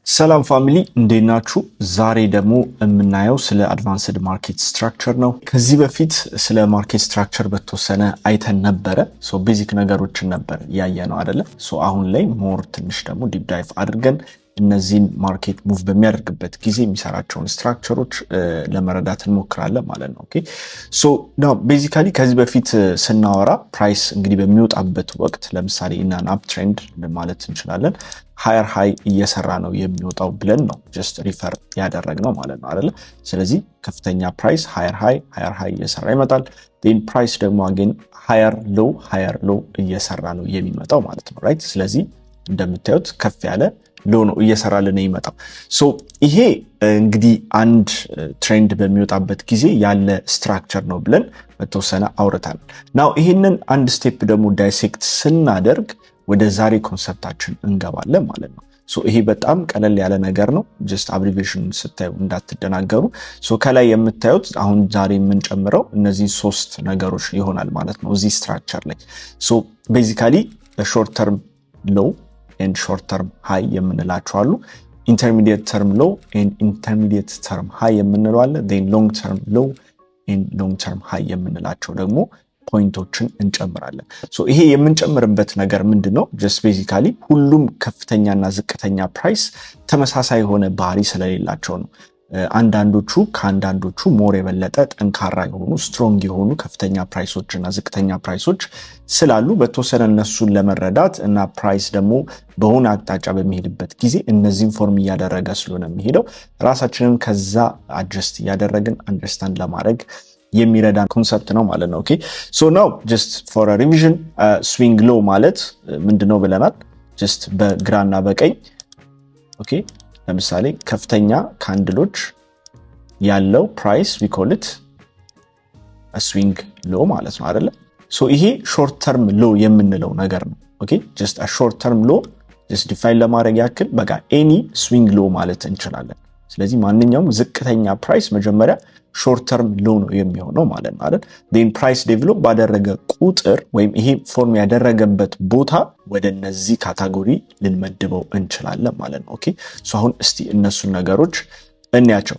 ሰላም ፋሚሊ እንዴት ናችሁ? ዛሬ ደግሞ የምናየው ስለ አድቫንስድ ማርኬት ስትራክቸር ነው። ከዚህ በፊት ስለ ማርኬት ስትራክቸር በተወሰነ አይተን ነበረ። ቤዚክ ነገሮችን ነበር ያየነው አይደለ? አሁን ላይ ሞር ትንሽ ደግሞ ዲፕ ዳይቭ አድርገን እነዚህን ማርኬት ሙቭ በሚያደርግበት ጊዜ የሚሰራቸውን ስትራክቸሮች ለመረዳት እንሞክራለን ማለት ነው። ኦኬ ናው ቤዚካሊ ከዚህ በፊት ስናወራ ፕራይስ እንግዲህ በሚወጣበት ወቅት ለምሳሌ ኢናን አፕ ትሬንድ ማለት እንችላለን ሃየር ሃይ እየሰራ ነው የሚወጣው ብለን ነው ጀስት ሪፈር ያደረግነው ማለት ነው አይደለ? ስለዚህ ከፍተኛ ፕራይስ ሃየር ሃይ እየሰራ ይመጣል። ዴን ፕራይስ ደግሞ አገን ሃየር ሎው እየሰራ ነው የሚመጣው ማለት ነው ራይት? ስለዚህ እንደምታዩት ከፍ ያለ ሎ ነው እየሰራልን የሚመጣው። ይሄ እንግዲህ አንድ ትሬንድ በሚወጣበት ጊዜ ያለ ስትራክቸር ነው ብለን በተወሰነ አውርተናል። ናው ይሄንን አንድ ስቴፕ ደግሞ ዳይሴክት ስናደርግ ወደ ዛሬ ኮንሰፕታችን እንገባለን ማለት ነው። ይሄ በጣም ቀለል ያለ ነገር ነው። ጀስት አብሪቬሽን ስታዩ እንዳትደናገሩ። ከላይ የምታዩት አሁን ዛሬ የምንጨምረው እነዚህ ሶስት ነገሮች ይሆናል ማለት ነው እዚህ ስትራክቸር ላይ። ቤዚካሊ ሾርት ተርም ሎው ኤንድ ሾርት ተርም ሃይ የምንላቸው አሉ። ኢንተርሚዲየት ተርም ሎው ኤንድ ኢንተርሚዲየት ተርም ሃይ የምንለው አለ። ዴን ሎንግ ተርም ሎው ኤንድ ሎንግ ተርም ሃይ የምንላቸው ደግሞ ፖይንቶችን እንጨምራለን። ይሄ የምንጨምርበት ነገር ምንድነው? ጀስት ቤዚካሊ ሁሉም ከፍተኛና ዝቅተኛ ፕራይስ ተመሳሳይ የሆነ ባህሪ ስለሌላቸው ነው። አንዳንዶቹ ከአንዳንዶቹ ሞር የበለጠ ጠንካራ የሆኑ ስትሮንግ የሆኑ ከፍተኛ ፕራይሶች እና ዝቅተኛ ፕራይሶች ስላሉ በተወሰነ እነሱን ለመረዳት እና ፕራይስ ደግሞ በሆነ አቅጣጫ በሚሄድበት ጊዜ እነዚህን ፎርም እያደረገ ስለሆነ የሚሄደው ራሳችንን ከዛ አድጀስት እያደረግን አንደርስታንድ ለማድረግ የሚረዳ ኮንሰፕት ነው ማለት ነው። ኦኬ ናው ጀስት ፎር ሪቪዥን ስዊንግ ሎው ማለት ምንድነው ብለናል? ጀስት በግራና በቀኝ ኦኬ ለምሳሌ ከፍተኛ ካንድሎች ያለው ፕራይስ we call it a swing low ማለት ነው አይደለ? ይሄ ሾርት ተርም ሎ የምንለው ነገር ነው። ኦኬ just a short term low just define ለማድረግ ያክል በቃ any swing low ማለት እንችላለን። ስለዚህ ማንኛውም ዝቅተኛ ፕራይስ መጀመሪያ ሾርት ተርም ሎ ነው የሚሆነው ማለት ነው አይደል? ዴን ፕራይስ ዴቨሎፕ ባደረገ ቁጥር ወይም ይሄ ፎርም ያደረገበት ቦታ ወደ እነዚህ ካታጎሪ ልንመድበው እንችላለን ማለት ነው። ኦኬ አሁን እስቲ እነሱን ነገሮች እንያቸው።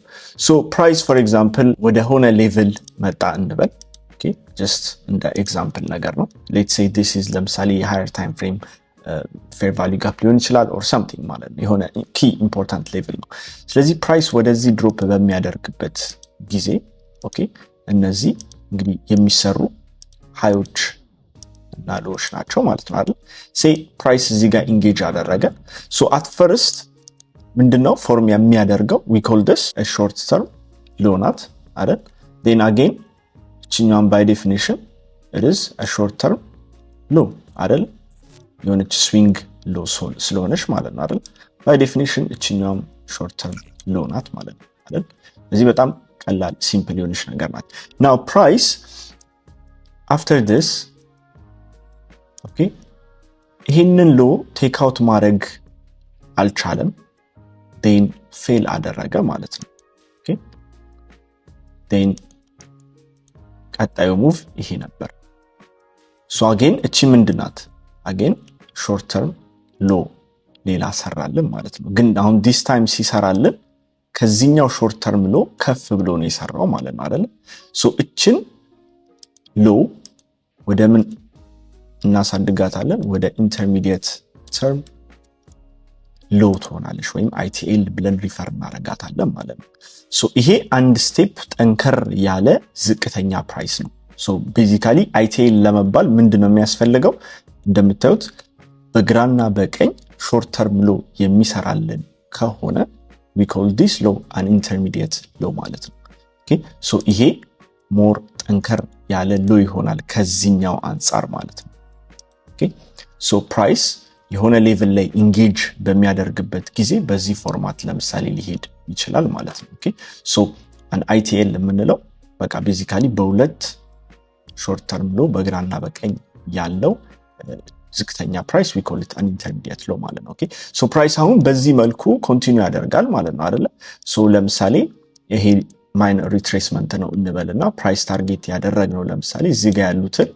ፕራይስ ፎር ኤግዛምፕል ወደ ሆነ ሌቭል መጣ እንበል። ኦኬ ጀስት እንደ ኤግዛምፕል ነገር ነው። ሌትስ ሴይ ዲስ ኢዝ ለምሳሌ የሃየር ታይም ፍሬም ፌር ቫልዩ ጋፕ ሊሆን ይችላል ኦር ሳምቲንግ ማለት ነው። የሆነ ኪ ኢምፖርታንት ሌቭል ነው። ስለዚህ ፕራይስ ወደዚህ ድሮፕ በሚያደርግበት ጊዜ ኦኬ እነዚህ እንግዲህ የሚሰሩ ሃዮች እና ሎዎች ናቸው ማለት ነው አይደል? ሴይ ፕራይስ እዚህ ጋር ኢንጌጅ አደረገ። አት ፈርስት ምንድነው ፎርም የሚያደርገው? we call this a short term low ናት አይደል? then again እቺኛውን by definition it is a short term low አይደል? የሆነች ስዊንግ ሎ ስለሆነች ማለት ነው አይደል? by definition እቺኛውን short term low ናት ማለት ነው አይደል? እዚህ በጣም ቀላል ሲምፕል የሆነች ነገር ናት። now price after this okay ይሄንን ሎ ቴክ አውት ማድረግ አልቻለም። then ፌል አደረገ ማለት ነው። okay then ቀጣዩ ሙቭ ይሄ ነበር። again እቺ ምንድናት? again short term low ሌላ ሰራልን ማለት ነው። ግን አሁን this time ሲሰራልን ከዚህኛው ሾርት ተርም ሎ ከፍ ብሎ ነው የሰራው ማለት ነው አይደል? እችን ሎ ወደ ምን እናሳድጋታለን? ወደ ኢንተርሚዲየት ተርም ሎ ትሆናለች ወይም ITL ብለን ሪፈር እናደርጋታለን ማለት ነው። ይሄ አንድ ስቴፕ ጠንከር ያለ ዝቅተኛ ፕራይስ ነው። ቤዚካሊ ITL ለመባል ምንድነው የሚያስፈልገው? እንደምታዩት በግራና በቀኝ ሾርት ተርም ሎ የሚሰራልን ከሆነ we call this low an intermediate low ማለት ነው። ኦኬ ይሄ ሞር ጠንከር ያለ ሎ ይሆናል ከዚህኛው አንፃር ማለት ነው። ኦኬ ፕራይስ የሆነ ሌቭል ላይ ኢንጌጅ በሚያደርግበት ጊዜ በዚህ ፎርማት ለምሳሌ ሊሄድ ይችላል ማለት ነው። ኦኬ an ITL የምንለው በቃ ቤዚካሊ በሁለት ሾርት ተርም ሎ በግራና በቀኝ ያለው ዝቅተኛ ፕራይስ we call it an intermediate low ማለት ነው። ኦኬ ፕራይስ አሁን በዚህ መልኩ ኮንቲኒዩ ያደርጋል ማለት ነው አይደለ? ለምሳሌ ይሄ ማይነር ሪትሬስመንት ነው እንበልና ፕራይስ ታርጌት ያደረግነው ለምሳሌ እዚህ ጋር ያሉትን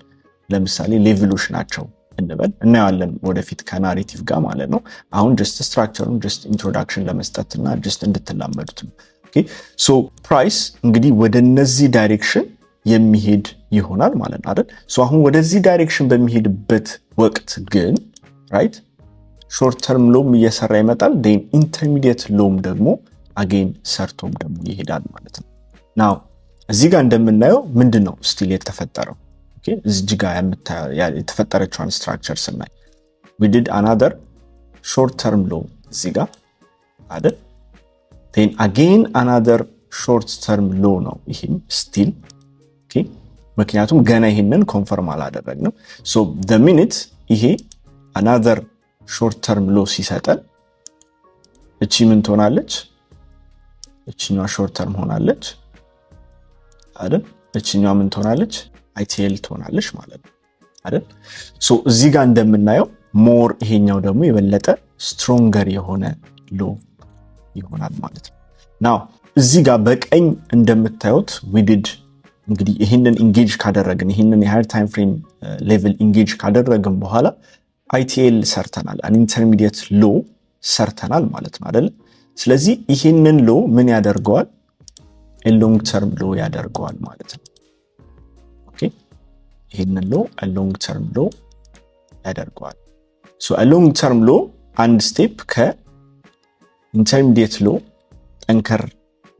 ለምሳሌ ሌቭሎች ናቸው እንበል እናያለን ወደፊት ከናሬቲቭ ጋር ማለት ነው አሁን just structure just introduction ለመስጠትና just እንድትላመዱት ነው ኦኬ ሶ ፕራይስ እንግዲህ ወደ እነዚህ ዳይሬክሽን የሚሄድ ይሆናል ማለት ነው አይደል ሶ አሁን ወደዚህ ዳይሬክሽን በሚሄድበት ወቅት ግን ራይት ሾርት ተርም ሎም እየሰራ ይመጣል then intermediate ሎም ደግሞ again ሰርቶም ደግሞ ይሄዳል ማለት ነው now እዚህ ጋር እንደምናየው ምንድነው ስቲል የተፈጠረው ኦኬ እዚህ ጋር የተፈጠረችውን ስትራክቸር ስናይ we did another short term low እዚህ ጋር አይደል then again another short term low ነው ይሄም ስቲል ኦኬ ምክንያቱም ገና ይሄንን ኮንፈርም አላደረግንም so the minute ይሄ another short term low ሲሰጠን እቺ ምን ትሆናለች እቺኛው short term ሆናለች አይደል እቺኛው ምን ትሆናለች ITL ትሆናለች ማለት ነው አይደል ሶ እዚህ ጋር እንደምናየው ሞር ይሄኛው ደግሞ የበለጠ ስትሮንገር የሆነ ሎ ይሆናል ማለት ነው ናው እዚህ ጋር በቀኝ እንደምታዩት we did እንግዲህ ይሄንን ኢንጌጅ ካደረግን ይሄንን የሃየር ታይም ፍሬም ሌቭል ኢንጌጅ ካደረግን በኋላ ITL ሰርተናል an intermediate low ሰርተናል ማለት ነው አይደል ስለዚህ ይሄንን ሎ ምን ያደርገዋል a long term low ያደርገዋል ማለት ነው ኦኬ ይሄንን ሎ a long term low ያደርገዋል so a long term low አንድ ስቴፕ ከ intermediate low ጠንከር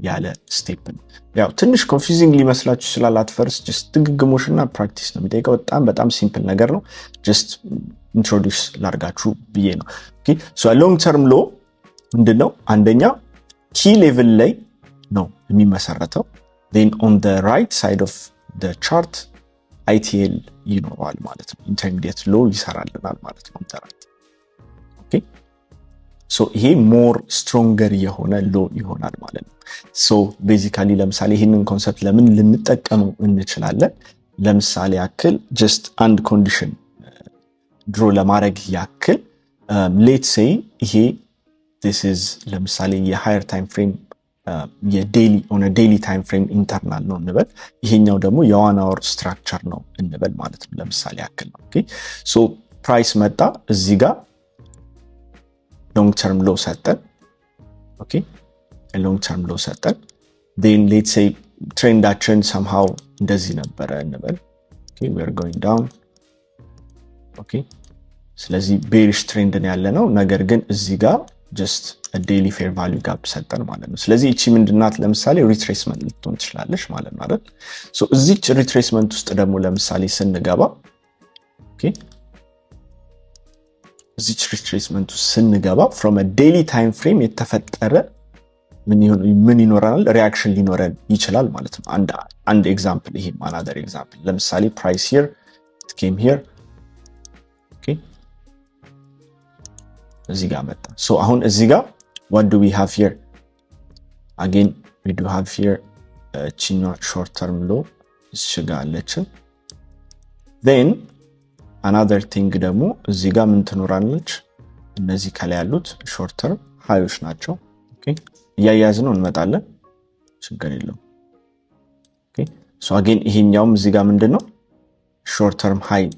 ያለ ስቴፕ ነው ያው ትንሽ ኮንፊውዚንግ ሊመስላችሁ ይችላል at first just ድግግሞሽና ፕራክቲስ ነው የሚጠይቀው በጣም ሲምፕል ነገር ነው just introduce ላርጋችሁ ብዬ ነው ኦኬ so a long term low ምንድነው አንደኛ key level ላይ ነው የሚመሰረተው then on the right side of the chart ITL ይኖራል ማለት ነው intermediate low ይሰራልናል ማለት ነው ኦኬ so ይሄ more stronger የሆነ low ይሆናል ማለት ነው so basically ለምሳሌ ይሄንን ኮንሰፕት ለምን ልንጠቀመው እንችላለን ለምሳሌ ያክል just አንድ ኮንዲሽን ድሮ ለማድረግ ያክል let's say ይሄ this is ለምሳሌ የሃየር ታይም ፍሬም የዴሊ on a daily time frame internal ነው እንበል ይሄኛው ደግሞ የ1 hour structure ነው እንበል ማለት ነው ለምሳሌ ያክል ነው ኦኬ so price መጣ እዚህ ጋር long term low ሰጠን ኦኬ a long term low ሰጠን then let's say ትሬንዳችን somehow እንደዚህ ነበረ እንበል ኦኬ we are going down ኦኬ ስለዚህ bearish trend ነው ያለነው ነገር ግን እዚህ ጋር just a daily fair value gap ሰጠን ማለት ነው ስለዚህ እቺ ምንድናት ለምሳሌ retracement ልትሆን ትችላለሽ ማለት ነው አይደል so እዚች retracement ውስጥ ደግሞ ለምሳሌ ስንገባ ኦኬ እዚች retracement ውስጥ ስንገባ from a daily time frame የተፈጠረ ምን ይኖራል ሪአክሽን ሊኖረን ይችላል ማለት ነው አንድ ኤግዛምፕል ይሄ another example ለምሳሌ price here it came here okay እዚህ ጋር መጣ so አሁን እዚህ ጋር what do we have here again we do have here ቺኛ short term low እሽጋለች then another thing ደግሞ እዚህ ጋር ምን ትኖራለች እነዚህ ከላይ ያሉት short term highs ናቸው okay ያያዝነው እንመጣለን ችግር የለውም okay so again ይሄኛውም እዚህ ጋር ምንድነው short term high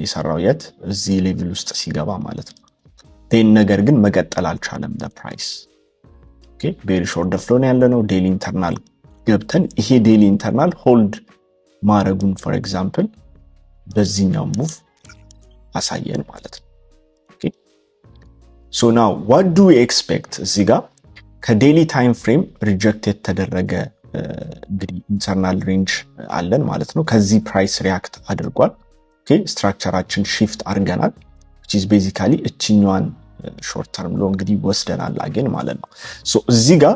የሰራው የት እዚህ ሌቭል ውስጥ ሲገባ ማለት ነው then ነገር ግን መቀጠል አልቻለም the price okay very short the flow ነው ያለነው daily internal ገብተን ይሄ daily internal hold ማረጉን for example በዚህኛው move አሳየን ማለት ነው okay so now what do we expect እዚህ ጋር ከdaily time frame reject የተደረገ እንግዲህ internal range አለን ማለት ነው ከዚህ price react አድርጓል okay ስትራክቸራችን shift አድርገናል which is basically እቺኛዋን short term low እንግዲህ ወስደናል again ማለት ነው so እዚህ ጋር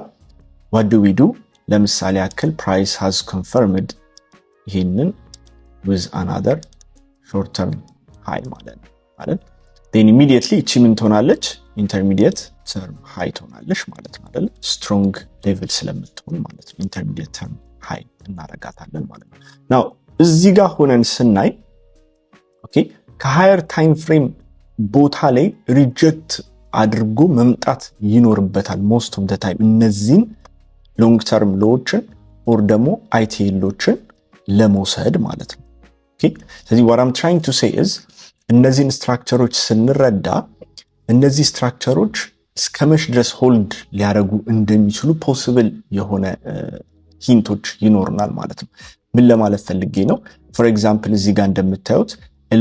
what do we do ለምሳሌ ያክል price has confirmed ይሄንን with another short term high ማለት ነው አይደል then immediately እቺ ምን ትሆናለች intermediate term high ትሆናለች ማለት ነው አይደል strong level ስለምትሆን ማለት ነው intermediate term high እናረጋታለን ማለት ነው now እዚህ ጋር ሆነን ስናይ okay ከሃየር ታይም ፍሬም ቦታ ላይ ሪጀክት አድርጎ መምጣት ይኖርበታል most of the time እነዚህን long term lowችን or ደግሞ ITLዎችን ለመውሰድ ማለት ነው okay ስለዚህ what I'm trying to say is እነዚህን ስትራክቸሮች ስንረዳ እነዚህ ስትራክቸሮች እስከመሽ ድረስ ሆልድ ሊያደርጉ እንደሚችሉ ፖሲብል የሆነ ሂንቶች ይኖርናል ማለት ነው። ምን ለማለት ፈልጌ ነው? ፎር ኤግዛምፕል እዚህ ጋር እንደምታዩት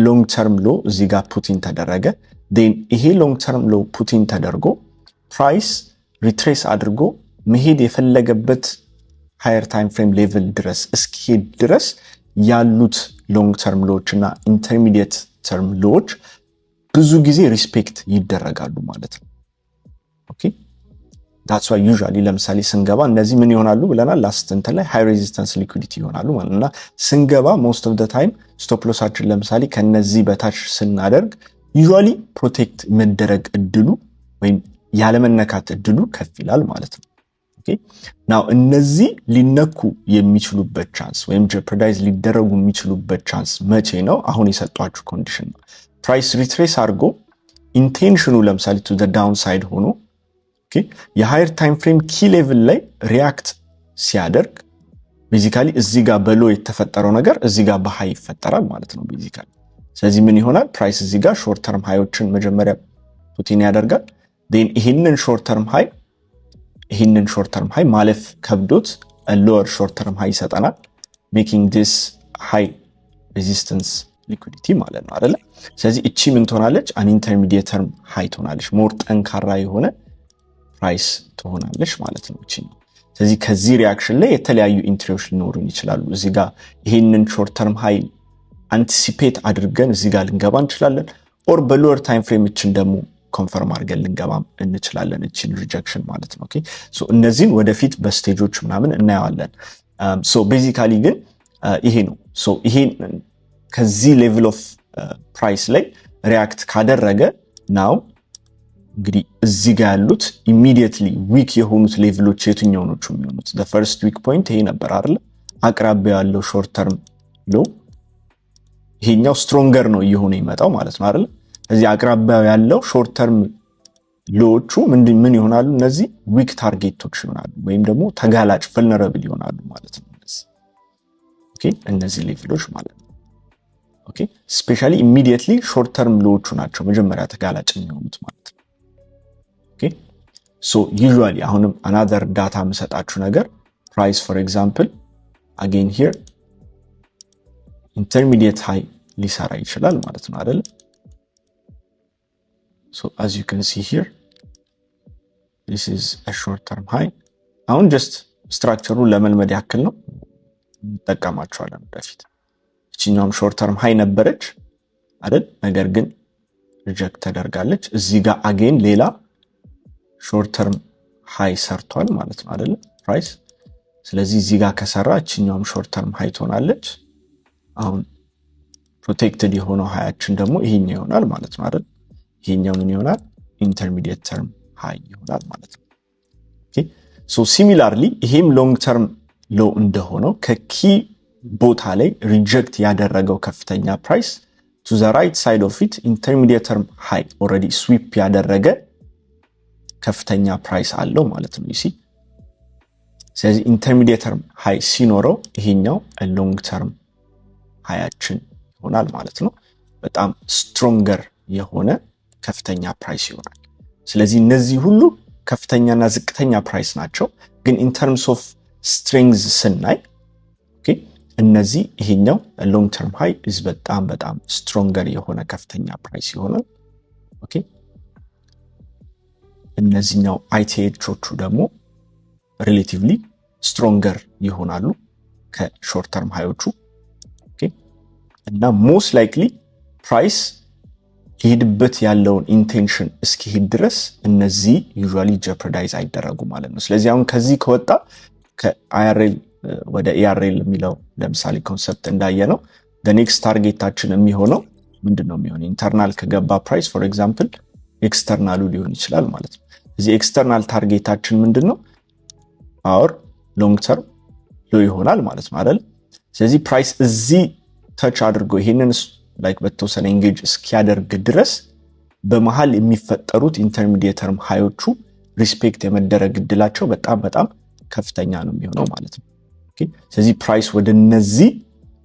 ሎንግ ተርም ሎ እዚህ ጋር ፑቲን ተደረገ። ዴን ይሄ ሎንግ ተርም ሎ ፑቲን ተደርጎ ፕራይስ ሪትሬስ አድርጎ መሄድ የፈለገበት ሃየር ታይም ፍሬም ሌቭል ድረስ እስኪሄድ ድረስ ያሉት ሎንግ ተርም ሎዎች እና ኢንተርሚዲየት ተርም ሎዎች ብዙ ጊዜ ሪስፔክት ይደረጋሉ ማለት ነው። ኦኬ that's why usually ለምሳሌ ስንገባ እነዚህ ምን ይሆናሉ ብለናል? ላስት እንትን ላይ ሃይ ሬዚስታንስ ሊኩዊዲቲ ይሆናሉ ማለትና ስንገባ most of the time ስቶፕ ሎሳችን ለምሳሌ ከነዚህ በታች ስናደርግ usually ፕሮቴክት መደረግ እድሉ ወይም ያለመነካት እድሉ ከፍ ይላል ማለት ነው። ኦኬ ናው እነዚህ ሊነኩ የሚችሉበት ቻንስ ወይም ጀፐርዳይዝ ሊደረጉ የሚችሉበት ቻንስ መቼ ነው? አሁን የሰጧችሁ ኮንዲሽን ነው። ፕራይስ ሪትሬስ አድርጎ ኢንቴንሽኑ ለምሳሌ to the downside ሆኖ ኦኬ የሃየር ታይም ፍሬም ኪ ሌቭል ላይ ሪአክት ሲያደርግ ቤዚካሊ እዚህ ጋር በሎ የተፈጠረው ነገር እዚህ ጋር በሃይ ይፈጠራል ማለት ነው ቤዚካሊ። ስለዚህ ምን ይሆናል? ፕራይስ እዚህ ጋር ሾርት ተርም ሃዮችን መጀመሪያ ፑቲን ያደርጋል። ዴን ይሄንን ሾርት ተርም ሃይ ማለፍ ከብዶት ሎወር ሾርት ተርም ሃይ ይሰጠናል ሜኪንግ ዲስ ሃይ ሬዚስታንስ ሊኩዊዲቲ ማለት ነው አይደለ? ስለዚህ እቺ ምን ትሆናለች? አን ኢንተርሚዲየት ተርም ሃይ ትሆናለች፣ ሞር ጠንካራ የሆነ ፕራይስ ትሆናለች ማለት ነው እቺ። ስለዚህ ከዚህ ሪአክሽን ላይ የተለያዩ ኢንትሪዎች ሊኖሩን ይችላሉ። እዚህ ጋር ይሄንን ሾርት ተርም ሃይ አንቲሲፔት አድርገን እዚህ ጋር ልንገባ እንችላለን፣ ኦር በሎወር ታይም ፍሬም እቺን ደግሞ ኮንፈርም አድርገን ልንገባ እንችላለን እቺን ሪጀክሽን ማለት ነው። ኦኬ ሶ እነዚህን ወደፊት በስቴጆች ምናምን እናያለን። ሶ ቤዚካሊ ግን ይሄ ነው። ሶ ይሄ ከዚህ ሌቭል ኦፍ ፕራይስ ላይ ሪአክት ካደረገ ናው እንግዲህ እዚህ ጋር ያሉት ኢሚዲየትሊ ዊክ የሆኑት ሌቭሎች የትኛውኖቹ የሚሆኑት? the first weak point ይሄ ነበር አይደል? አቅራቢያ ያለው ሾርት ተርም ሎ ይሄኛው ስትሮንገር ነው እየሆነ ይመጣው ማለት ነው አይደል? እዚህ አቅራቢያ ያለው ሾርት ተርም ሎዎቹ ምን ይሆናሉ? እነዚህ ዊክ ታርጌቶች ይሆናሉ ወይም ደግሞ ተጋላጭ vulnerable ይሆናሉ ማለት ነው። ኦኬ እነዚህ ሌቭሎች ማለት ነው። ኦኬ ስፔሻሊ ኢሚዲየትሊ ሾርት ተርም ሎዎቹ ናቸው መጀመሪያ ተጋላጭ የሚሆኑት ማለት ነው። ኦኬ ሶ usually አሁንም another data የምሰጣችሁ ነገር price for example again here intermediate high ሊሰራ ይችላል ማለት ነው አይደል? so as you can see here this is a short term high. አሁን just ስትራክቸሩን ለመልመድ ያክል ነው እንጠቀማቸዋለን ወደፊት። እቺኛውም ሾርት ተርም ሃይ ነበረች አይደል? ነገር ግን ሪጀክት ተደርጋለች። እዚህ ጋር አጌን ሌላ ሾርት ተርም ሃይ ሰርቷል ማለት ነው አይደል ፕራይስ። ስለዚህ እዚህ ጋር ከሰራ እቺኛውም ሾርት ተርም ሃይ ትሆናለች። አሁን ፕሮቴክትድ የሆነው ሃያችን ደግሞ ይሄኛው ይሆናል ማለት ነው አይደል? ይሄኛው ምን ይሆናል? ኢንተርሚዲየት ተርም ሃይ ይሆናል ማለት ነው። ኦኬ ሶ ሲሚላርሊ ይሄም ሎንግ ተርም ሎ እንደሆነው ከኪ ቦታ ላይ ሪጀክት ያደረገው ከፍተኛ ፕራይስ to the right side of it intermediate term high already sweep ያደረገ ከፍተኛ ፕራይስ አለው ማለት ነው you see። ስለዚህ intermediate term high ሲኖረው ይሄኛው long term ሃያችን ይሆናል ማለት ነው። በጣም ስትሮንገር የሆነ ከፍተኛ ፕራይስ ይሆናል። ስለዚህ እነዚህ ሁሉ ከፍተኛና ዝቅተኛ ፕራይስ ናቸው። ግን in terms of strength ስናይ ኦኬ እነዚህ ይሄኛው long term high is በጣም ስትሮንገር የሆነ ከፍተኛ ፕራይስ ይሆናል። ኦኬ እነዚህኛው ITHዎቹ ደግሞ ሪሌቲቭሊ ስትሮንገር ይሆናሉ ከሾርት ተርም ሃዮቹ። ኦኬ እና ሞስት ላይክሊ ፕራይስ ሊሄድበት ያለውን ኢንቴንሽን እስኪሄድ ድረስ እነዚህ ዩዥዋሊ ጀፐርዳይዝ አይደረጉ ማለት ነው። ስለዚህ አሁን ከዚህ ከወጣ ከIRL ወደ ERL የሚለው ለምሳሌ ኮንሰፕት እንዳየነው the next ታርጌታችን የሚሆነው ምንድነው የሚሆነው? ኢንተርናል ከገባ ፕራይስ for example ኤክስተርናሉ ሊሆን ይችላል ማለት ነው። እዚህ ኤክስተርናል ታርጌታችን ምንድነው? our long term ሎ ይሆናል ማለት ነው አይደል? ስለዚህ ፕራይስ እዚህ ታች አድርጎ ይሄንን ላይክ በተወሰነ ኢንጌጅ እስኪያደርግ ድረስ በመሃል የሚፈጠሩት ኢንተርሚዲየት ተርም ሃዮቹ ሪስፔክት የመደረግ እድላቸው በጣም ከፍተኛ ነው የሚሆነው ማለት ነው። ኦኬ ስለዚህ ፕራይስ ወደ እነዚህ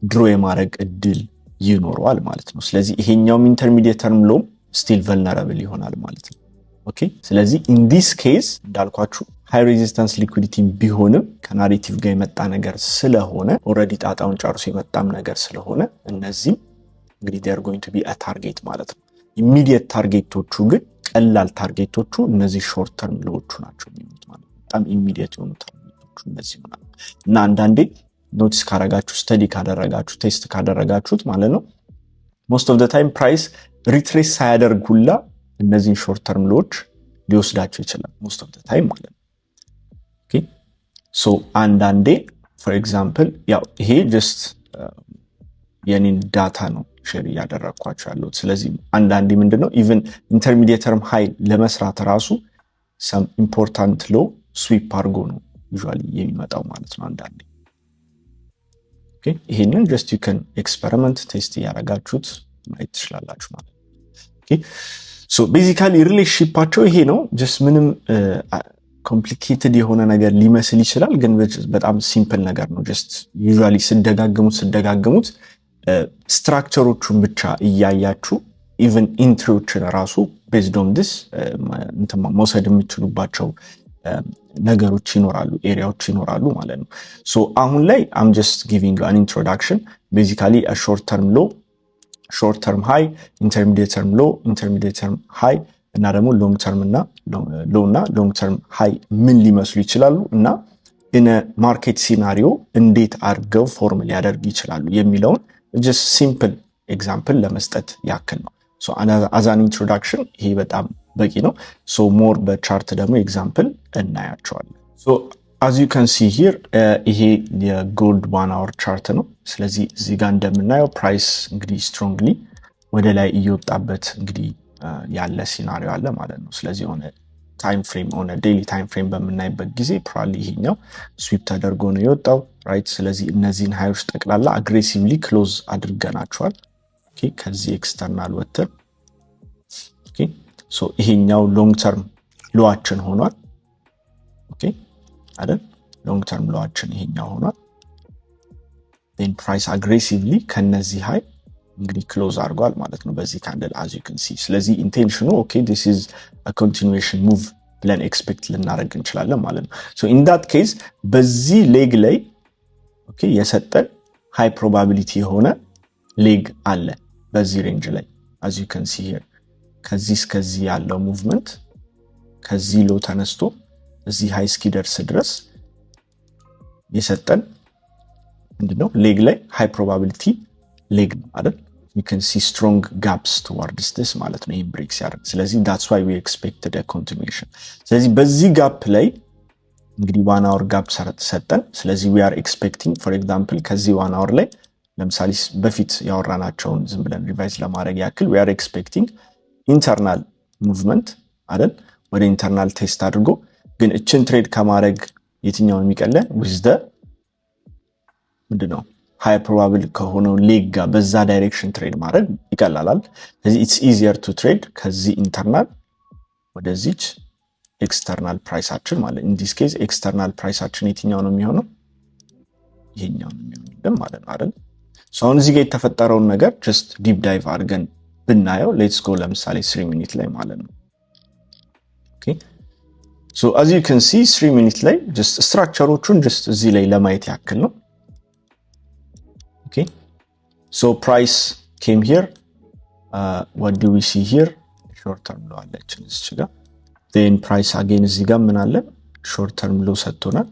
ድሮ የማድረግ እድል ይኖረዋል ማለት ነው ስለዚህ ይሄኛው ኢንተርሚዲየት ተርም ሎ ስቲል ቨልነራብል ይሆናል ማለት ነው ኦኬ ስለዚህ in this case እንዳልኳችሁ high resistance liquidity ቢሆንም ከናሬቲቭ ጋር የመጣ ነገር ስለሆነ ኦሬዲ ጣጣውን ጨርሶ የመጣም ነገር ስለሆነ እነዚህ እንግዲህ they are going to be a target ማለት ነው immediate ታርጌቶቹ ግን ቀላል ታርጌቶቹ እነዚህ ሾርት ተርም ሎዎቹ ናቸው የሚሆኑት ማለት ነው በጣም immediate የሆኑ ታርጌቶቹ እነዚህ ማለት ነው እና አንዳንዴ ኖቲስ ካደረጋችሁ ስተዲ ካደረጋችሁ ቴስት ካደረጋችሁት ማለት ነው most of the time price retrace ሳያደርግ ሁላ እነዚህ ሾርት ተርም ሎዎች ሊወስዳቸው ይችላል most of the time ማለት ነው okay so አንዳንዴ for example ያው ይሄ just የኔን ዳታ ነው ሼር ያደረኳችሁ ያለው ስለዚህ አንዳንዴ ምንድነው even intermediate term high ለመስራት ራሱ some important low sweep አድርጎ ነው usually የሚመጣው ማለት ነው አንዳንዴ okay ይሄንን just you can experiment test ያደርጋችሁት ማየት ትችላላችሁ ማለት okay so basically relationshipአቸው ይሄ ነው just ምንም complicated የሆነ ነገር ሊመስል ይችላል ግን በጣም simple ነገር ነው just usually ስደጋግሙት ስትራክቸሮቹን ብቻ እያያችሁ even ኢንትሪዎችን ራሱ based on this መውሰድ የምትችሉባቸው ነገሮች ይኖራሉ ኤሪያዎች ይኖራሉ ማለት ነው so አሁን ላይ I'm just giving an introduction basically a short term high intermediate term low intermediate term high እና ደግሞ long term እና low እና long term high ምን ሊመስሉ ይችላሉ እና in a market scenario እንዴት አድርገው ፎርም ሊያደርጉ ይችላሉ የሚለውን just simple example ለመስጠት ያክል ነው so as an introduction ይሄ በጣም በቂ ነው so more በቻርት ደግሞ example እናያቸዋለን so as you can see here ይሄ የጎልድ 1 hour chart ነው ስለዚህ እዚህ ጋር እንደምናየው price እንግዲህ strongly ወደ ላይ እየወጣበት እንግዲህ ያለ ሲናሪዮ አለ ማለት ነው ስለዚህ on a time frame on a daily time frame በመናይበት ጊዜ probably ይሄኛው sweep ተደርጎ ነው የወጣው right ስለዚህ እነዚህን ሃይዎች ጠቅላላ aggressively close አድርገናቸዋል okay ከዚህ ኤክስተርናል ወተር okay so ይሄኛው long term ሎዋችን ሆኗል okay አይደል long term ሎዋችን ይሄኛው ሆኗል then price aggressively ከነዚህ ሃይ እንግዲህ close አድርጓል ማለት ነው በዚህ ካንደል as you can see ስለዚህ ኢንቴንሽኑ okay this is a continuation move ብለን ኤክስፔክት ልናደርግ እንችላለን ማለት ነው so in that case በዚህ ሌግ ላይ okay የሰጠን high probability የሆነ ሌግ አለ በዚህ ሬንጅ ላይ as you can see here ከዚህ እስከዚህ ያለው ሙቭመንት ከዚህ ሎ ተነስቶ እዚህ ሃይ እስኪደርስ ድረስ የሰጠን ምንድነው ሌግ ላይ high probability ሌግ አይደል you can see strong gaps towards this ማለት ነው ይሄ ብሬክ ሲያደርግ ስለዚህ that's why we expected a continuation ስለዚህ በዚህ ጋፕ ላይ እንግዲህ 1 hour ጋፕ ሰጠን ስለዚህ we are expecting for example ከዚህ 1 hour ላይ ለምሳሌ በፊት ያወራናቸውን ዝም ብለን ሪቫይዝ ለማድረግ ያክል we are expecting internal movement አይደል ወደ ኢንተርናል ቴስት አድርጎ ግን እችን ትሬድ ከማድረግ የትኛውን የሚቀለን with the ምንድነው high probable ከሆነው ሌግ ጋር በዛ ዳይሬክሽን ትሬድ ማድረግ ይቀላላል ስለዚህ it's easier to trade ከዚህ ኢንተርናል ወደዚች ኤክስተርናል ፕራይሳችን ማለት in this case ኤክስተርናል ፕራይሳችን የትኛው ነው የሚሆነው ይሄኛው ነው የሚሆነው ማለት ነው አይደል so አሁን እዚህ ጋር የተፈጠረውን ነገር just deep dive አድርገን ብናየው let's go ለምሳሌ 3 minute ላይ ማለት ነው okay so as you can see 3 minute ላይ just ስትራክቸሮቹን just እዚህ ላይ ለማየት ያክል ነው okay so price came here what do we see here short term low አለችን እዚህ ጋር then price again እዚህ ጋር ምን አለ short term low ሰጥቶናል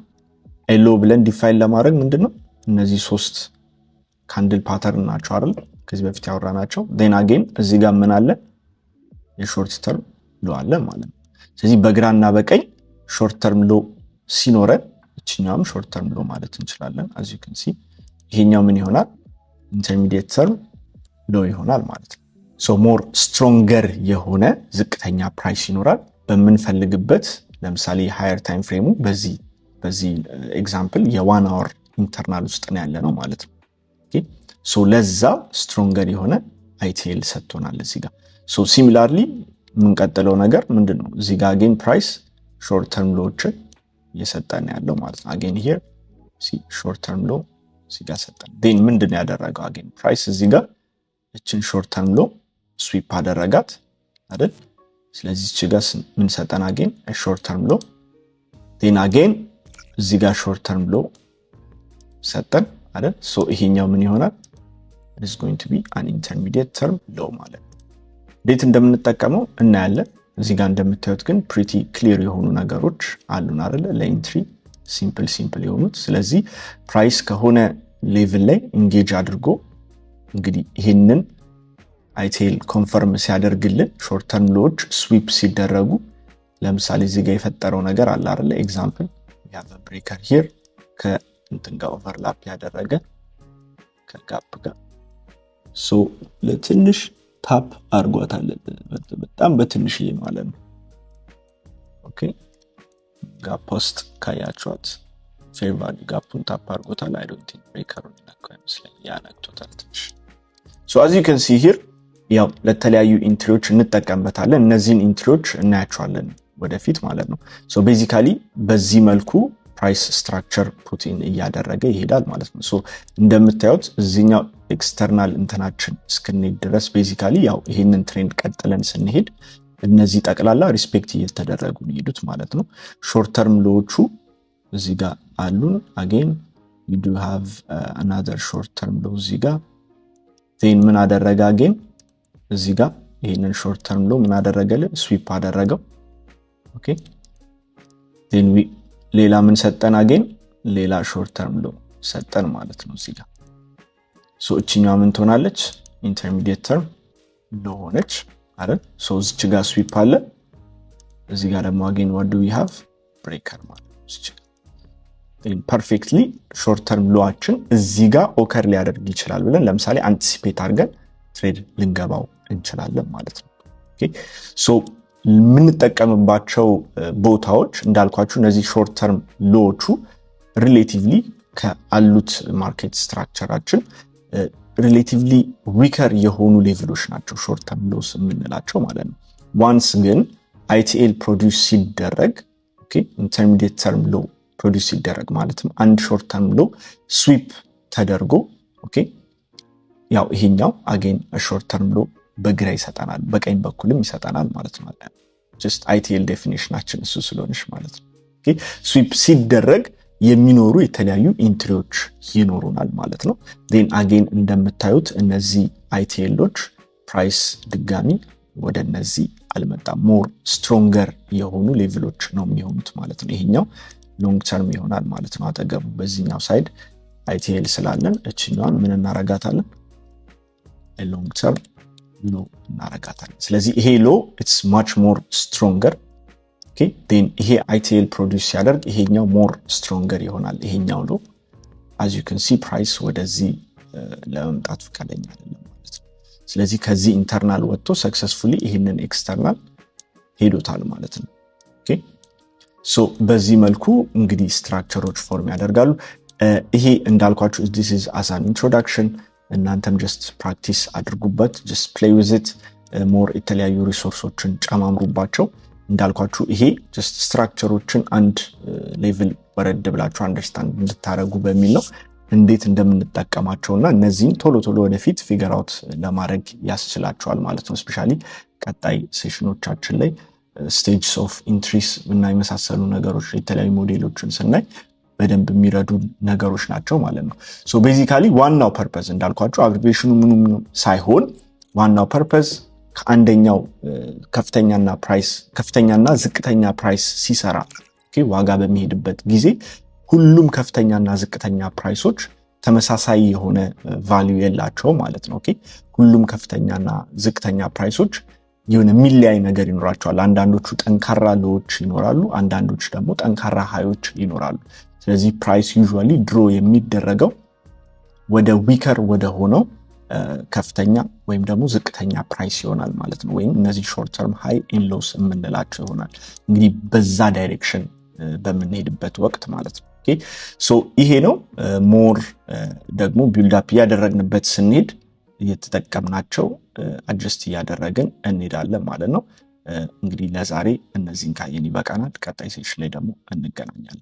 low ብለን ዲፋይን ለማድረግ ምንድነው እነዚህ ሶስት ካንድል ፓተርን ናቸው አይደል ከዚህ በፊት ያወራናቸው then again እዚህ ጋር ምን አለ የሾርት ተርም ሎ አለ ማለት ነው ስለዚህ በግራና በቀኝ ሾርት ተርም ሎ ሲኖረ እቺኛውም ሾርት ተርም ሎ ማለት እንችላለን as you can see ይሄኛው ምን ይሆናል ኢንተርሚዲየት ተርም ሎ ይሆናል ማለት ነው so more stronger የሆነ ዝቅተኛ ፕራይስ ይኖራል በመንፈልግበት ለምሳሌ ሃየር ታይም ፍሬሙ በዚህ ኤግዛምፕል የ1 hour ኢንተርናል ውስጥ ነው ያለ ነው ማለት ነው okay so ለዛ stronger የሆነ ITL ሰጥቶናል እዚህ ጋር so similarly ምንቀጥለው ነገር ምንድነው እዚህ ጋር again price short term low እየሰጠን ያለው ማለት ነው again here see short term low እዚህ ጋር ሰጠን then ምንድነው ያደረገው again price እዚህ ጋር እችን ሾርት ተርም ሎ ስዊፕ አደረጋት አይደል ስለዚህ እዚህ ጋር ምን ሰጠን አገን ሾርት ተርም ሎ then again እዚህ ጋር ሾርት ተርም ሎ ሰጠን አይደል ሶ ይሄኛው ምን ይሆናል it is going to be an intermediate term low ማለት እንዴት እንደምንጠቀመው እናያለን እዚህ ጋር እንደምታዩት ግን pretty clear የሆኑ ነገሮች አሉን አይደል ለኢንትሪ ሲምፕል የሆኑት ስለዚህ ፕራይስ ከሆነ ሌቭል ላይ ኢንጌጅ አድርጎ እንግዲህ ይሄንን ITL ኮንፈርም ሲያደርግልን ሾርት ተርም ሎዎች ስዊፕ ሲደረጉ ለምሳሌ እዚህ ጋር የፈጠረው ነገር አለ አይደል ኤግዛምፕል we have a breaker here ከእንትን ጋር ኦቨርላፕ ያደረገ ከጋፕ ጋር ሶ ለትንሽ ታፕ አርጓታል በጣም በትንሽ ማለት ነው ኦኬ ጋፕ ፖስት ካያችሁት ፌር ቫልዩ ጋፑን ታፕ አርጓታል I don't think breaker-ን ነካው ይመስለኝ ያነክቶታል ትንሽ so as you can see here ያው ለተለያዩ ኢንትሪዎች እንጠቀምበታለን እነዚህን ኢንትሪዎች እናያቸዋለን ወደፊት ማለት ነው ሶ ቤዚካሊ በዚህ መልኩ ፕራይስ ስትራክቸር ፑት ኢን እያደረገ ይሄዳል ማለት ነው ሶ እንደምታዩት እዚህኛው ኤክስተርናል እንትናችን እስከነኝ ድረስ ቤዚካሊ ያው ይሄንን ትሬንድ ቀጥለን ስንሄድ እነዚህ ጠቅላላ ሪስፔክት እየተደረጉ ይሄዱት ማለት ነው ሾርት ተርም ሎዎቹ እዚህ ጋር አሉን again we do have another short term low እዚህ ጋር then ምን አደረገ again እዚህ ጋር ይሄንን ሾርት ተርም ሎ ምን አደረገልን ስዊፕ አደረገው ኦኬ then we ሌላ ምን ሰጠን again ሌላ ሾርት ተርም ሎ ሰጠን ማለት ነው እዚህ ጋር ሶ እቺኛው ምን ትሆናለች ኢንተርሚዲየት ተርም ሎ ሆነች አይደል ሶ እዚህ ጋር ስዊፕ አለ እዚህ ጋር ደግሞ again what do we have breaker ማለት ነው then perfectly short term ሎአችን እዚህ ጋር ኦከር ሊያደርግ ይችላል ብለን ለምሳሌ አንቲሲፔት አድርገን ትሬድ ልንገባው እንችላለን ማለት ነው ኦኬ ሶ ምን ተጠቀምባቸው ቦታዎች እንዳልኳችሁ እነዚህ ሾርት ተርም ሎዎቹ ሪሌቲቭሊ ከአሉት ማርኬት ስትራክቸራችን ሪሌቲቭሊ ዊከር የሆኑ ሌቭሎች ናቸው ሾርት ተርም ሎስ የምንላቸው ማለት ነው ዋንስ ግን ITL ፕሮዲዩስ ሲደረግ ኦኬ ኢንተርሚዲየት ተርም ሎ ፕሮዲዩስ ሲደረግ ማለትም አንድ ሾርት ተርም ሎ ስዊፕ ተደርጎ ኦኬ ያው ይሄኛው again ሾርት ተርም ሎ በግራ ይሰጣናል በቀኝ በኩልም ይሰጣናል ማለት ነው just ITL ዴፊኒሽናችን እሱ ስለሆነሽ ማለት ነው ኦኬ ስዊፕ ሲደረግ የሚኖሩ የተለያዩ ኢንትሪዎች ይኖሩናል ማለት ነው then again እንደምታዩት እነዚህ ITLዎች ፕራይስ ድጋሚ ወደ እነዚህ አልመጣም ሞር ስትሮንገር የሆኑ ሌቭሎች ነው የሚሆኑት ማለት ነው ይሄኛው ሎንግ ተርም ይሆናል ማለት ነው አጠገቡ በዚህኛው ሳይድ ITL ስላለን እቺኛውን ምን እናረጋታለን ሎንግ ተርም ሎ እናረጋታለን ስለዚህ ይሄ ሎ it's much more stronger okay then ይሄ ITL ፕሮዲዩስ ያደርግ ይሄኛው more stronger ይሆናል ይሄኛው ሎ as you can see price ወደዚህ ለመምጣት ፈቃደኛ አይደለም ማለት ነው ስለዚህ ከዚህ ኢንተርናል ወጥቶ successfully ይሄንን ኤክስተርናል ሄዶታል ማለት ነው okay so በዚህ መልኩ እንግዲህ ስትራክቸሮች ፎርም ያደርጋሉ ይሄ እንዳልኳችሁ this is as an introduction እናንተም just practice አድርጉበት just play with it more የተለያዩ ሪሶርሶችን ጨማምሩባቸው እንዳልኳችሁ ይሄ just ስትራክቸሮችን አንድ ሌቭል ወረድ ብላችሁ አንደርስታንድ እንድታረጉ በሚል ነው እንዴት እንደምንጠቀማቸውና እነዚህን ቶሎ ወደፊት ፊገር አውት ለማድረግ ያስችላችኋል ማለት ነው ስፔሻሊ ቀጣይ ሴሽኖቻችን ላይ stages of interest እና የመሳሰሉ ነገሮች የተለያዩ ሞዴሎችን ስናይ በደንብ የሚረዱ ነገሮች ናቸው ማለት ነው ሶ ቤዚካሊ ዋናው ፐርፐዝ እንዳልኳችሁ አግሪጌሽኑ ምንም ሳይሆን ዋናው ፐርፐዝ ከአንደኛው ከፍተኛና ዝቅተኛ ፕራይስ ሲሰራ ኦኬ ዋጋ በሚሄድበት ጊዜ ሁሉም ከፍተኛና ዝቅተኛ ፕራይሶች ተመሳሳይ የሆነ ቫልዩ የላቸው ማለት ነው ኦኬ ሁሉም ከፍተኛና ዝቅተኛ ፕራይሶች የሆነ ሚሊያይ ነገር ይኖራቸዋል አንዳንዶቹ ጠንካራ ሎዎች ይኖራሉ አንዳንዶቹ ደግሞ ጠንካራ ሃዮች ይኖራሉ ስለዚህ ፕራይስ ዩዥዋሊ ድሮ የሚደረገው ወደ ዊከር ወደ ሆነው ከፍተኛ ወይም ደግሞ ዝቅተኛ ፕራይስ ይሆናል ማለት ነው ወይም እነዚህ ሾርት ተርም ሃይ ኤንድ ሎስ የምንላቸው ይሆናል እንግዲህ በዛ ዳይሬክሽን በመንሄድበት ወቅት ማለት ነው ኦኬ ሶ ይሄ ነው ሞር ደግሞ ቢልድ አፕ ያደረግንበት ስንሄድ እየተጠቀምናቸው አድጀስት ያደረግን እንሄዳለን ማለት ነው እንግዲህ ለዛሬ እነዚህን ካየን ይበቃናል ቀጣይ ሴሽን ላይ ደግሞ እንገናኛለን